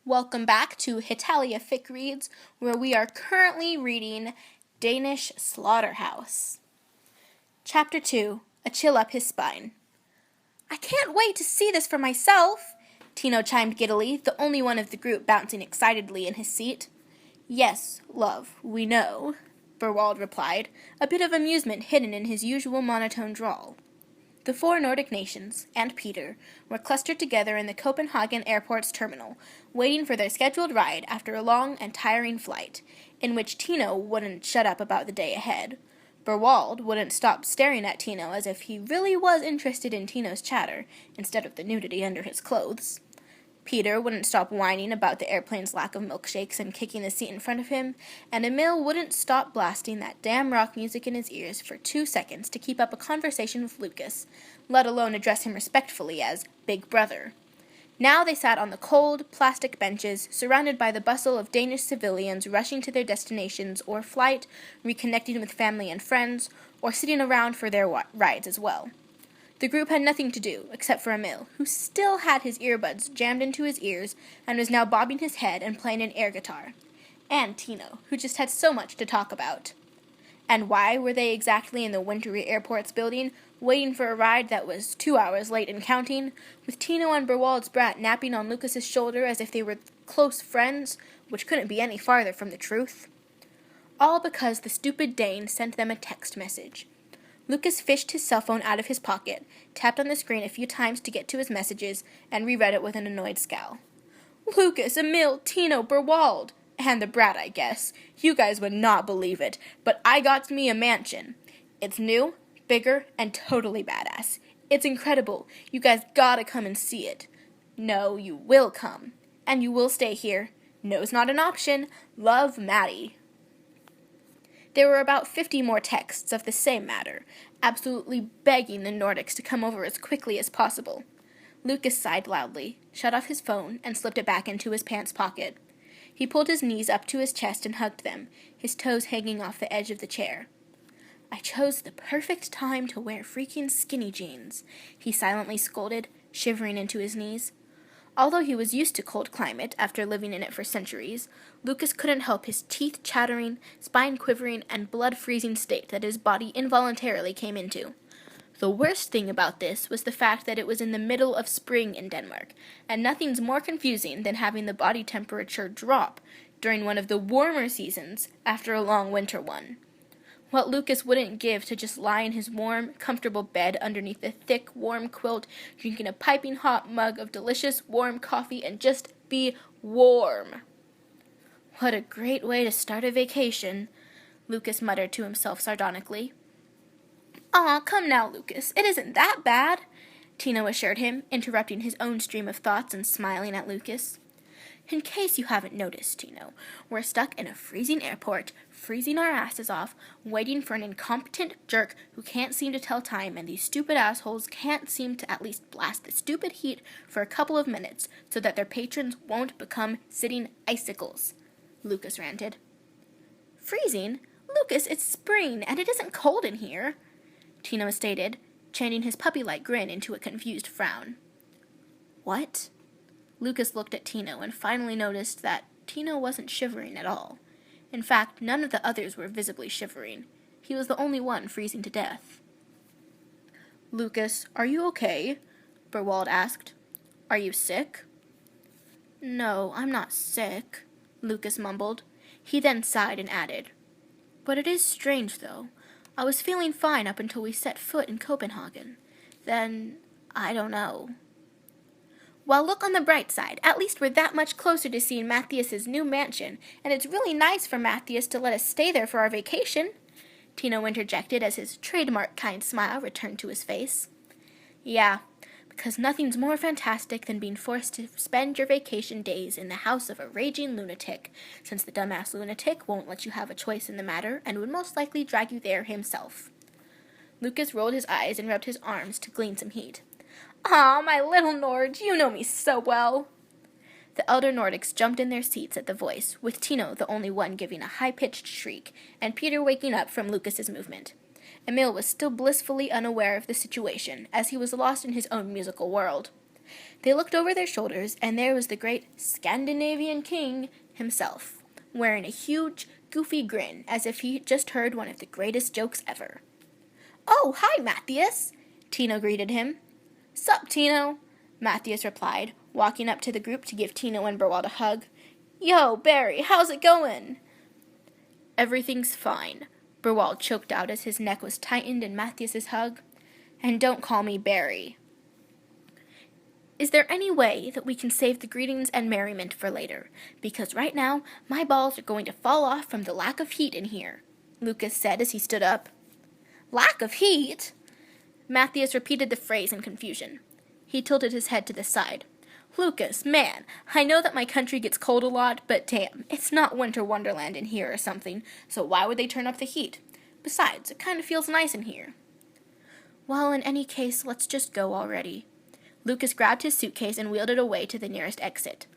Welcome back to Hetalia Fic Reads, where we are currently reading Danish Slaughterhouse. Chapter 2, A Chill Up His Spine. I can't wait to see this for myself, Tino chimed giddily, the only one of the group bouncing excitedly in his seat. Yes, love, we know, Berwald replied, a bit of amusement hidden in his usual monotone drawl. The 4 Nordic nations, and Peter, were clustered together in the Copenhagen airport's terminal, waiting for their scheduled ride after a long and tiring flight, in which Tino wouldn't shut up about the day ahead. Berwald wouldn't stop staring at Tino as if he really was interested in Tino's chatter, instead of the nudity under his clothes. Peter wouldn't stop whining about the airplane's lack of milkshakes and kicking the seat in front of him, and Emil wouldn't stop blasting that damn rock music in his ears for 2 seconds to keep up a conversation with Lucas, let alone address him respectfully as Big Brother. Now they sat on the cold, plastic benches, surrounded by the bustle of Danish civilians rushing to their destinations or flight, reconnecting with family and friends, or sitting around for their rides as well. The group had nothing to do, except for Emil, who still had his earbuds jammed into his ears and was now bobbing his head and playing an air guitar. And Tino, who just had so much to talk about. And why were they exactly in the wintry airport's building, waiting for a ride that was 2 hours late and counting, with Tino and Berwald's brat napping on Lucas's shoulder as if they were close friends, which couldn't be any farther from the truth? All because the stupid Dane sent them a text message. Lucas fished his cell phone out of his pocket, tapped on the screen a few times to get to his messages, and reread it with an annoyed scowl. Lucas, Emil, Tino, Berwald, and the brat, I guess. You guys would not believe it, but I got me a mansion. It's new, bigger, and totally badass. It's incredible. You guys gotta come and see it. No, you will come. And you will stay here. No's not an option. Love, Maddie. There were about 50 more texts of the same matter, absolutely begging the Nordics to come over as quickly as possible. Lucas sighed loudly, shut off his phone, and slipped it back into his pants pocket. He pulled his knees up to his chest and hugged them, his toes hanging off the edge of the chair. I chose the perfect time to wear freaking skinny jeans, he silently scolded, shivering into his knees. Although he was used to cold climate after living in it for centuries, Lucas couldn't help his teeth chattering, spine quivering, and blood-freezing state that his body involuntarily came into. The worst thing about this was the fact that it was in the middle of spring in Denmark, and nothing's more confusing than having the body temperature drop during one of the warmer seasons after a long winter one. What Lucas wouldn't give to just lie in his warm, comfortable bed underneath the thick, warm quilt, drinking a piping hot mug of delicious, warm coffee, and just be warm. What a great way to start a vacation, Lucas muttered to himself sardonically. Aw, come now, Lucas, it isn't that bad, Tino assured him, interrupting his own stream of thoughts and smiling at Lucas. In case you haven't noticed, Tino, we're stuck in a freezing airport, freezing our asses off, waiting for an incompetent jerk who can't seem to tell time, and these stupid assholes can't seem to at least blast the stupid heat for a couple of minutes so that their patrons won't become sitting icicles, Lucas ranted. Freezing? Lucas, it's spring, and it isn't cold in here, Tino stated, changing his puppy-like grin into a confused frown. What? Lucas looked at Tino and finally noticed that Tino wasn't shivering at all. In fact, none of the others were visibly shivering. He was the only one freezing to death. Lucas, are you okay? Berwald asked. Are you sick? No, I'm not sick, Lucas mumbled. He then sighed and added, But it is strange, though. I was feeling fine up until we set foot in Copenhagen. Then, I don't know. Well, look on the bright side. At least we're that much closer to seeing Matthias's new mansion, and it's really nice for Matthias to let us stay there for our vacation, Tino interjected as his trademark kind smile returned to his face. Yeah, because nothing's more fantastic than being forced to spend your vacation days in the house of a raging lunatic, since the dumbass lunatic won't let you have a choice in the matter and would most likely drag you there himself. Lucas rolled his eyes and rubbed his arms to glean some heat. Aw, my little Nord, you know me so well. The elder Nordics jumped in their seats at the voice, with Tino the only one giving a high-pitched shriek, and Peter waking up from Lucas's movement. Emil was still blissfully unaware of the situation, as he was lost in his own musical world. They looked over their shoulders, and there was the great Scandinavian king himself, wearing a huge, goofy grin, as if he just heard one of the greatest jokes ever. "Oh, hi, Matthias," Tino greeted him. "Sup, Tino," Matthias replied, walking up to the group to give Tino and Berwald a hug. "Yo, Barry, how's it going?" "Everything's fine," Berwald choked out as his neck was tightened in Matthias's hug. "And don't call me Barry." "Is there any way that we can save the greetings and merriment for later? Because right now, my balls are going to fall off from the lack of heat in here," Lucas said as he stood up. "Lack of heat?" Matthias repeated the phrase in confusion. He tilted his head to the side. "Lucas, man, I know that my country gets cold a lot, but damn, it's not winter wonderland in here or something, so why would they turn up the heat? Besides, it kind of feels nice in here." "Well, in any case, let's just go already." Lucas grabbed his suitcase and wheeled it away to the nearest exit.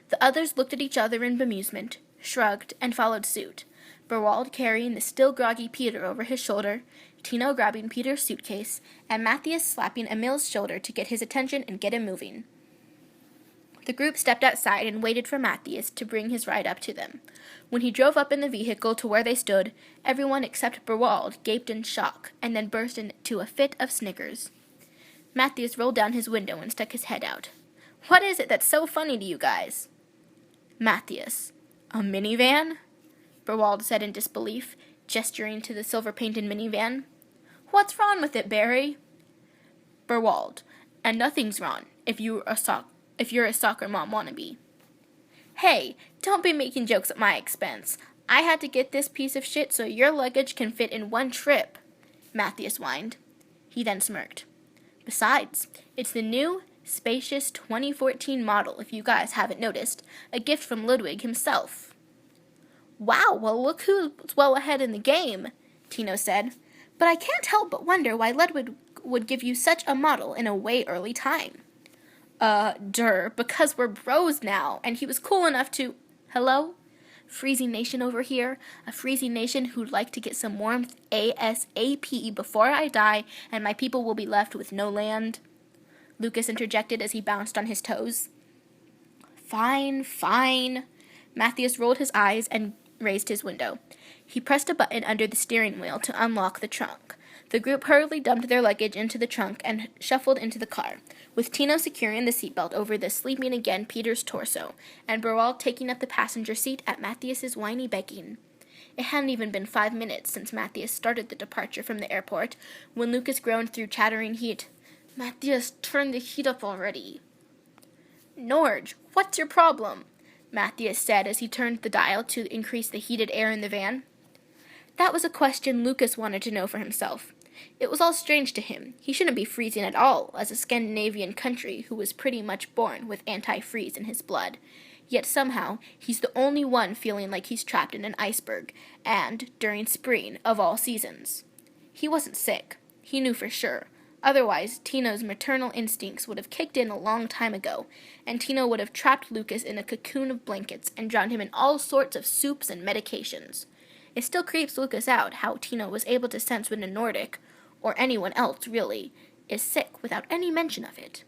The others looked at each other in bemusement, shrugged, and followed suit. Berwald carrying the still groggy Peter over his shoulder, Tino grabbing Peter's suitcase, and Matthias slapping Emil's shoulder to get his attention and get him moving. The group stepped outside and waited for Matthias to bring his ride up to them. When he drove up in the vehicle to where they stood, everyone except Berwald gaped in shock and then burst into a fit of snickers. Matthias rolled down his window and stuck his head out. "What is it that's so funny to you guys?" "Matthias, a minivan?" Berwald said in disbelief, gesturing to the silver-painted minivan. "What's wrong with it, Barry?" "Berwald, and nothing's wrong if you're a soccer mom wannabe." "Hey, don't be making jokes at my expense. I had to get this piece of shit so your luggage can fit in one trip," Matthias whined. He then smirked. "Besides, it's the new, spacious 2014 model, if you guys haven't noticed, a gift from Ludwig himself." "Wow, well look who's well ahead in the game," Tino said. "But I can't help but wonder why Ludwig would give you such a model in a way early time." Because we're bros now, and he was cool enough to—" "Hello? Freezing Nation over here, a freezing nation who'd like to get some warmth ASAP before I die, and my people will be left with no land," Lucas interjected as he bounced on his toes. Fine. Matthias rolled his eyes and raised his window. He pressed a button under the steering wheel to unlock the trunk. The group hurriedly dumped their luggage into the trunk and shuffled into the car, with Tino securing the seatbelt over the sleeping again Peter's torso, and Berwald taking up the passenger seat at Matthias's whiny begging. It hadn't even been 5 minutes since Matthias started the departure from the airport, when Lucas groaned through chattering heat. "Matthias, turn the heat up already." "Norge, what's your problem?" Matthias said as he turned the dial to increase the heated air in the van. That was a question Lucas wanted to know for himself. It was all strange to him. He shouldn't be freezing at all, as a Scandinavian country who was pretty much born with anti-freeze in his blood. Yet somehow, he's the only one feeling like he's trapped in an iceberg, and during spring of all seasons. He wasn't sick. He knew for sure. Otherwise, Tino's maternal instincts would have kicked in a long time ago, and Tino would have trapped Lucas in a cocoon of blankets and drowned him in all sorts of soups and medications. It still creeps Lucas out how Tino was able to sense when a Nordic, or anyone else really, is sick without any mention of it.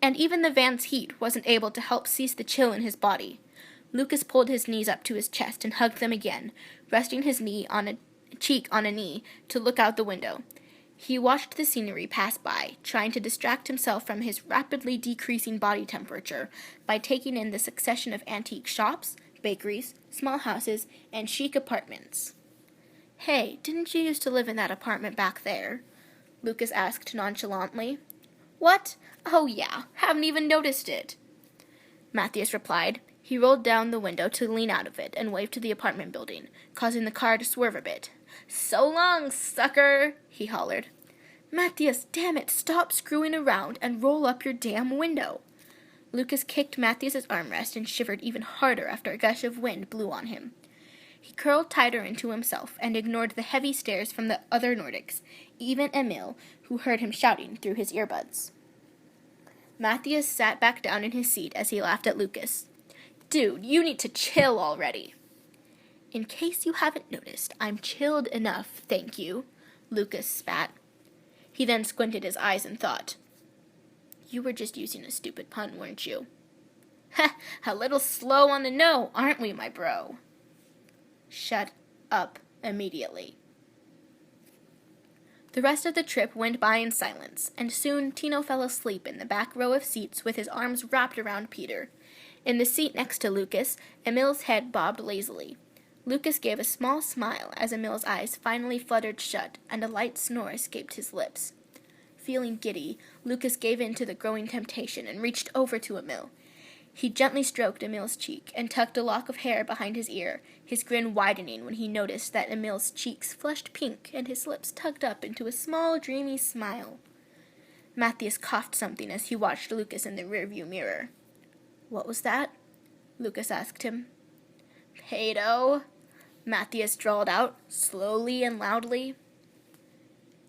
And even the van's heat wasn't able to help cease the chill in his body. Lucas pulled his knees up to his chest and hugged them again, resting his cheek on a knee to look out the window. He watched the scenery pass by, trying to distract himself from his rapidly decreasing body temperature by taking in the succession of antique shops, bakeries, small houses, and chic apartments. "Hey, didn't you used to live in that apartment back there?" Lucas asked nonchalantly. "What? Oh yeah, haven't even noticed it," Matthias replied. He rolled down the window to lean out of it and waved to the apartment building, causing the car to swerve a bit. "So long, sucker," he hollered. "Matthias, damn it, stop screwing around and roll up your damn window." Lucas kicked Matthias's armrest and shivered even harder after a gush of wind blew on him. He curled tighter into himself and ignored the heavy stares from the other Nordics, even Emil, who heard him shouting through his earbuds. Matthias sat back down in his seat as he laughed at Lucas. "Dude, you need to chill already." "In case you haven't noticed, I'm chilled enough, thank you," Lucas spat. He then squinted his eyes and thought. You were just using a stupid pun, weren't you? Ha! A little slow on the know, aren't we, my bro? Shut up immediately. The rest of the trip went by in silence, and soon Tino fell asleep in the back row of seats with his arms wrapped around Peter. In the seat next to Lucas, Emil's head bobbed lazily. Lucas gave a small smile as Emil's eyes finally fluttered shut, and a light snore escaped his lips. Feeling giddy, Lucas gave in to the growing temptation and reached over to Emil. He gently stroked Emil's cheek and tucked a lock of hair behind his ear, his grin widening when he noticed that Emil's cheeks flushed pink and his lips tugged up into a small, dreamy smile. Matthias coughed something as he watched Lucas in the rearview mirror. "What was that?" Lucas asked him. "Pedo," Matthias drawled out, slowly and loudly.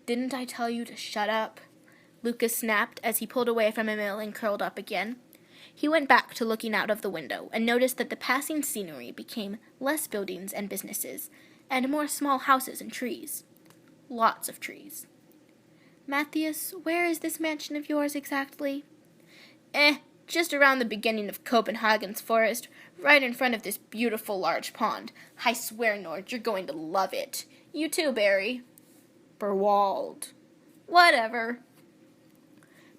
"Didn't I tell you to shut up?" Lucas snapped as he pulled away from Emil and curled up again. He went back to looking out of the window and noticed that the passing scenery became less buildings and businesses, and more small houses and trees. Lots of trees. "Matthias, where is this mansion of yours exactly?" Just around the beginning of Copenhagen's forest, right in front of this beautiful large pond. I swear, Nord, you're going to love it. You too, Barry." "Berwald." "Whatever."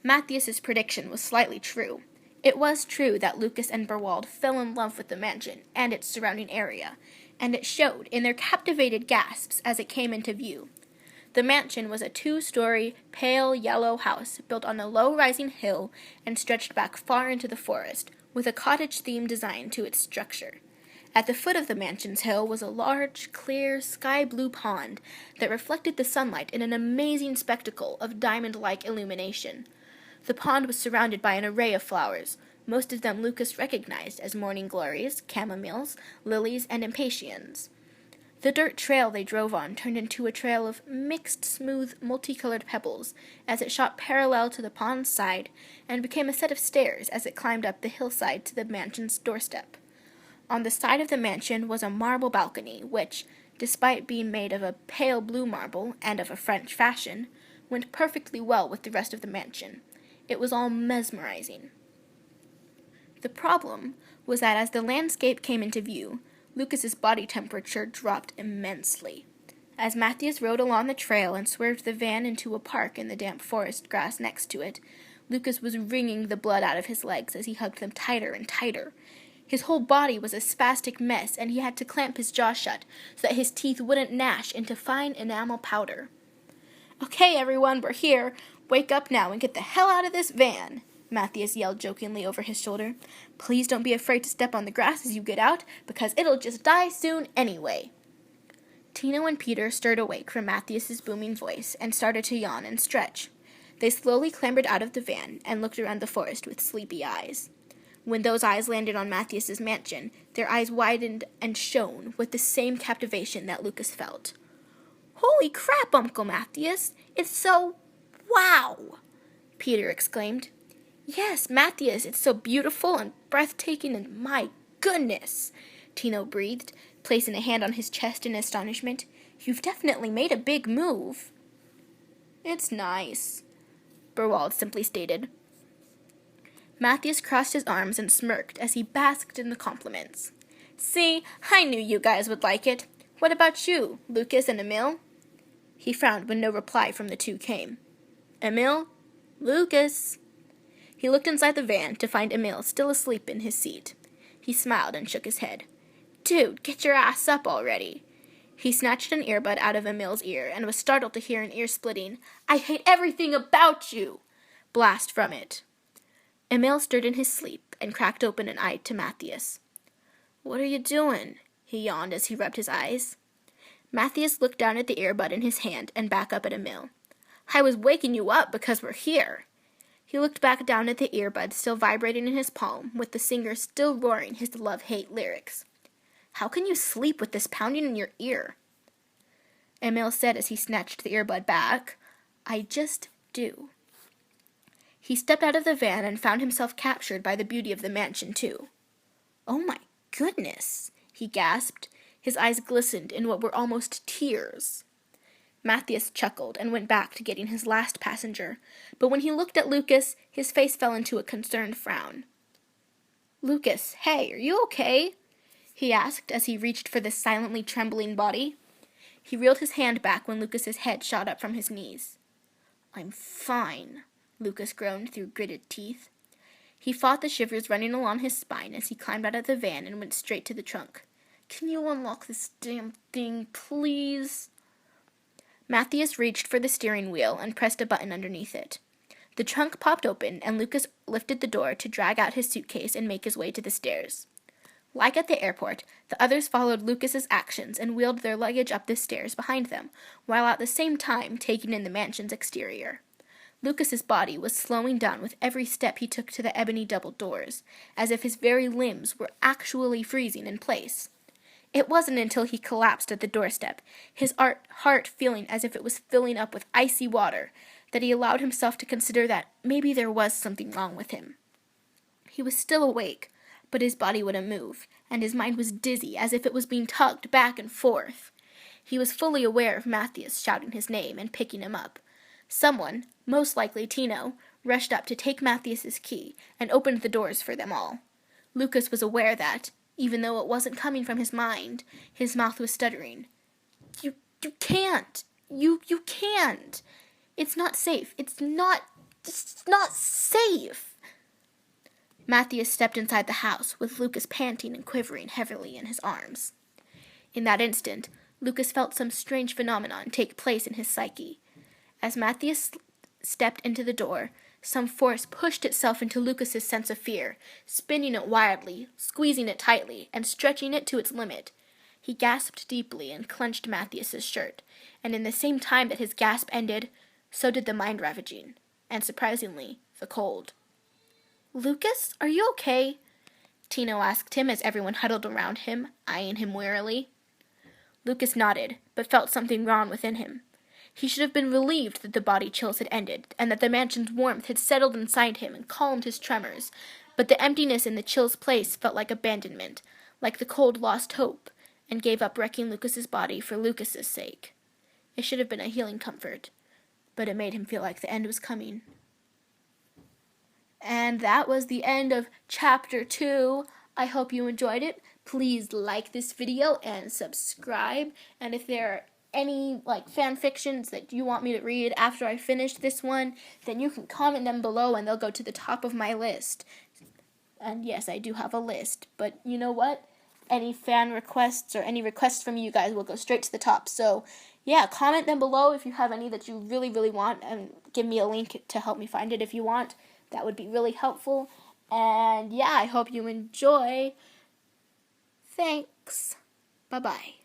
Matthias's prediction was slightly true. It was true that Lucas and Berwald fell in love with the mansion and its surrounding area, and it showed in their captivated gasps as it came into view. The mansion was a 2-story, pale yellow house built on a low-rising hill and stretched back far into the forest, with a cottage-themed design to its structure. At the foot of the mansion's hill was a large, clear, sky-blue pond that reflected the sunlight in an amazing spectacle of diamond-like illumination. The pond was surrounded by an array of flowers, most of them Lucas recognized as morning glories, camomiles, lilies, and impatiens. The dirt trail they drove on turned into a trail of mixed, smooth, multicolored pebbles as it shot parallel to the pond's side and became a set of stairs as it climbed up the hillside to the mansion's doorstep. On the side of the mansion was a marble balcony which, despite being made of a pale blue marble and of a French fashion, went perfectly well with the rest of the mansion. It was all mesmerizing. The problem was that as the landscape came into view, Lucas's body temperature dropped immensely. As Matthias rode along the trail and swerved the van into a park in the damp forest grass next to it, Lucas was wringing the blood out of his legs as he hugged them tighter and tighter. His whole body was a spastic mess, and he had to clamp his jaw shut so that his teeth wouldn't gnash into fine enamel powder. "Okay, everyone, we're here. Wake up now and get the hell out of this van," Matthias yelled jokingly over his shoulder. "Please don't be afraid to step on the grass as you get out, because it'll just die soon anyway." Tino and Peter stirred awake from Matthias's booming voice and started to yawn and stretch. They slowly clambered out of the van and looked around the forest with sleepy eyes. When those eyes landed on Matthias's mansion, their eyes widened and shone with the same captivation that Lucas felt. "Holy crap, Uncle Matthias! It's so... wow!" Peter exclaimed. "Yes, Matthias, it's so beautiful and breathtaking and my goodness," Tino breathed, placing a hand on his chest in astonishment. "You've definitely made a big move." "It's nice," Berwald simply stated. Matthias crossed his arms and smirked as he basked in the compliments. "See, I knew you guys would like it. What about you, Lucas and Emil?" He frowned when no reply from the two came. "Emil? Lucas?" He looked inside the van to find Emil still asleep in his seat. He smiled and shook his head. "Dude, get your ass up already." He snatched an earbud out of Emil's ear and was startled to hear an ear-splitting, "I hate everything about you!" blast from it. Emil stirred in his sleep and cracked open an eye to Matthias. "What are you doing?" he yawned as he rubbed his eyes. Matthias looked down at the earbud in his hand and back up at Emil. "I was waking you up because we're here." He looked back down at the earbud still vibrating in his palm, with the singer still roaring his love-hate lyrics. "How can you sleep with this pounding in your ear?" Emil said as he snatched the earbud back, "I just do." He stepped out of the van and found himself captured by the beauty of the mansion, too. "Oh my goodness," he gasped. His eyes glistened in what were almost tears. Matthias chuckled and went back to getting his last passenger, but when he looked at Lucas, his face fell into a concerned frown. "Lucas, hey, are you okay?" he asked as he reached for the silently trembling body. He reeled his hand back when Lucas's head shot up from his knees. "I'm fine," Lucas groaned through gritted teeth. He fought the shivers running along his spine as he climbed out of the van and went straight to the trunk. "Can you unlock this damn thing, please?" Matthias reached for the steering wheel and pressed a button underneath it. The trunk popped open, and Lucas lifted the door to drag out his suitcase and make his way to the stairs. Like at the airport, the others followed Lucas's actions and wheeled their luggage up the stairs behind them, while at the same time taking in the mansion's exterior. Lucas's body was slowing down with every step he took to the ebony double doors, as if his very limbs were actually freezing in place. It wasn't until he collapsed at the doorstep, his heart feeling as if it was filling up with icy water, that he allowed himself to consider that maybe there was something wrong with him. He was still awake, but his body wouldn't move, and his mind was dizzy as if it was being tugged back and forth. He was fully aware of Matthias shouting his name and picking him up. Someone, most likely Tino, rushed up to take Matthias's key and opened the doors for them all. Lucas was aware that, even though it wasn't coming from his mind, his mouth was stuttering. You can't. You can't. It's not safe. It's not safe." Matthias stepped inside the house, with Lucas panting and quivering heavily in his arms. In that instant, Lucas felt some strange phenomenon take place in his psyche. As Matthias stepped into the door, some force pushed itself into Lucas's sense of fear, spinning it wildly, squeezing it tightly, and stretching it to its limit. He gasped deeply and clenched Matthias's shirt, and in the same time that his gasp ended, so did the mind-ravaging, and surprisingly, the cold. "Lucas, are you okay?" Tino asked him as everyone huddled around him, eyeing him warily. Lucas nodded, but felt something wrong within him. He should have been relieved that the body chills had ended, and that the mansion's warmth had settled inside him and calmed his tremors, but the emptiness in the chill's place felt like abandonment, like the cold lost hope, and gave up wrecking Lucas's body for Lucas's sake. It should have been a healing comfort, but it made him feel like the end was coming. And that was the end of Chapter 2. I hope you enjoyed it. Please like this video and subscribe. And if there are any fan fictions that you want me to read after I finish this one, then you can comment them below and they'll go to the top of my list. And yes, I do have a list, but you know what? Any fan requests or any requests from you guys will go straight to the top. So yeah, comment them below if you have any that you really, really want, and give me a link to help me find it if you want. That would be really helpful. And yeah, I hope you enjoy. Thanks. Bye-bye.